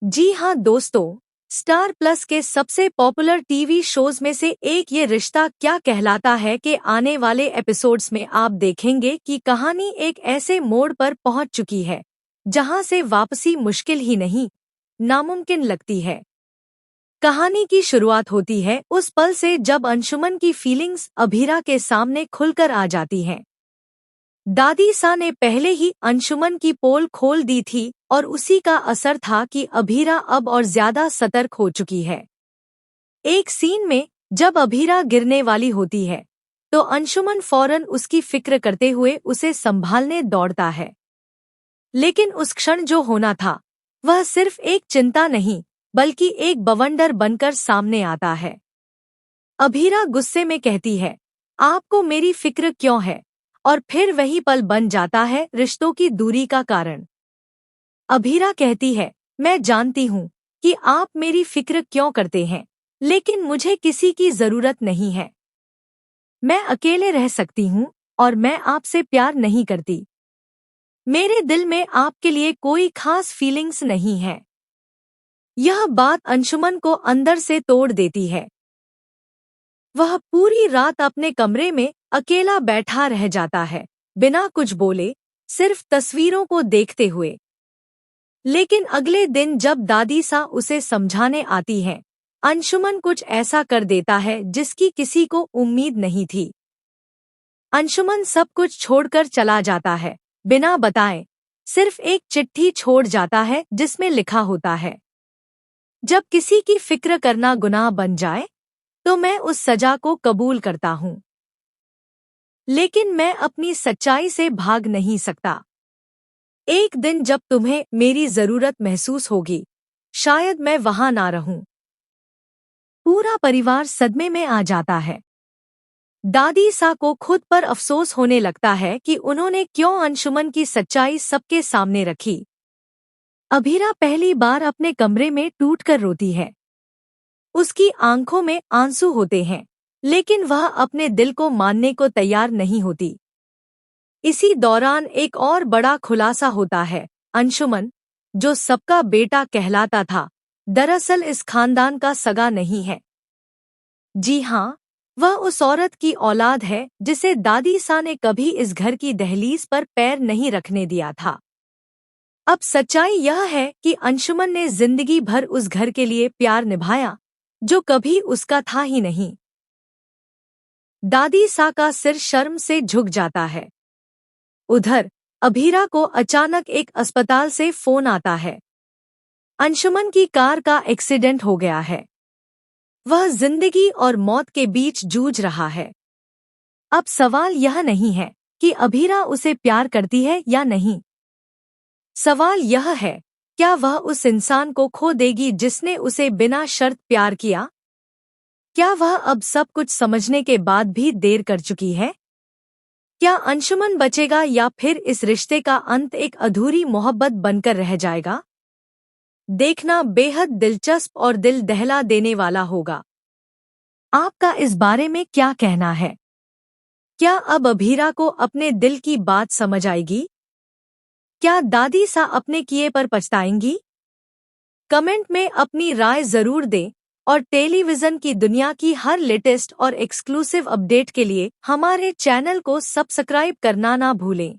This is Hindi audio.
जी हाँ दोस्तों, स्टार प्लस के सबसे पॉपुलर टीवी शोज में से एक ये रिश्ता क्या कहलाता है कि आने वाले एपिसोड्स में आप देखेंगे कि कहानी एक ऐसे मोड़ पर पहुंच चुकी है जहां से वापसी मुश्किल ही नहीं, नामुमकिन लगती है। कहानी की शुरुआत होती है उस पल से जब अंशुमन की फीलिंग्स अभीरा के सामने खुलकर आ जाती हैं। दादी सा ने पहले ही अंशुमन की पोल खोल दी थी और उसी का असर था कि अभीरा अब और ज्यादा सतर्क हो चुकी है। एक सीन में जब अभीरा गिरने वाली होती है तो अंशुमन फौरन उसकी फिक्र करते हुए उसे संभालने दौड़ता है। लेकिन उस क्षण जो होना था वह सिर्फ एक चिंता नहीं बल्कि एक बवंडर बनकर सामने आता है। अभीरा गुस्से में कहती है, आपको मेरी फिक्र क्यों है? और फिर वही पल बन जाता है रिश्तों की दूरी का कारण। अभीरा कहती है, मैं जानती हूँ कि आप मेरी फिक्र क्यों करते हैं, लेकिन मुझे किसी की जरूरत नहीं है। मैं अकेले रह सकती हूँ और मैं आपसे प्यार नहीं करती। मेरे दिल में आपके लिए कोई खास फीलिंग्स नहीं है। यह बात अंशुमन को अंदर से तोड़ देती है। वह पूरी रात अपने कमरे में अकेला बैठा रह जाता है, बिना कुछ बोले, सिर्फ तस्वीरों को देखते हुए। लेकिन अगले दिन जब दादी सा उसे समझाने आती है, अंशुमन कुछ ऐसा कर देता है जिसकी किसी को उम्मीद नहीं थी। अंशुमन सब कुछ छोड़कर चला जाता है, बिना बताए, सिर्फ एक चिट्ठी छोड़ जाता है जिसमें लिखा होता है, जब किसी की फिक्र करना गुनाह बन जाए तो मैं उस सजा को कबूल करता हूँ, लेकिन मैं अपनी सच्चाई से भाग नहीं सकता। एक दिन जब तुम्हें मेरी जरूरत महसूस होगी, शायद मैं वहां ना रहूं। पूरा परिवार सदमे में आ जाता है। दादी सा को खुद पर अफसोस होने लगता है कि उन्होंने क्यों अंशुमन की सच्चाई सबके सामने रखी। अभीरा पहली बार अपने कमरे में टूटकर रोती है। उसकी आंखों में आंसू होते हैं, लेकिन वह अपने दिल को मानने को तैयार नहीं होती। इसी दौरान एक और बड़ा खुलासा होता है। अंशुमन, जो सबका बेटा कहलाता था, दरअसल इस खानदान का सगा नहीं है। जी हाँ, वह उस औरत की औलाद है जिसे दादी सा ने कभी इस घर की दहलीज पर पैर नहीं रखने दिया था। अब सच्चाई यह है कि अंशुमन ने जिंदगी भर उस घर के लिए प्यार निभाया जो कभी उसका था ही नहीं। दादी सा का सिर शर्म से झुक जाता है। उधर अभीरा को अचानक एक अस्पताल से फोन आता है। अंशुमन की कार का एक्सीडेंट हो गया है। वह जिंदगी और मौत के बीच जूझ रहा है। अब सवाल यह नहीं है कि अभीरा उसे प्यार करती है या नहीं। सवाल यह है, क्या वह उस इंसान को खो देगी जिसने उसे बिना शर्त प्यार किया? क्या वह अब सब कुछ समझने के बाद भी देर कर चुकी है? क्या अंशुमन बचेगा या फिर इस रिश्ते का अंत एक अधूरी मोहब्बत बनकर रह जाएगा? देखना बेहद दिलचस्प और दिल दहला देने वाला होगा। आपका इस बारे में क्या कहना है? क्या अब अभीरा को अपने दिल की बात समझ आएगी? क्या दादी सा अपने किए पर पछताएंगी? कमेंट में अपनी राय जरूर दें और टेलीविजन की दुनिया की हर लेटेस्ट और एक्सक्लूसिव अपडेट के लिए हमारे चैनल को सब्सक्राइब करना ना भूलें।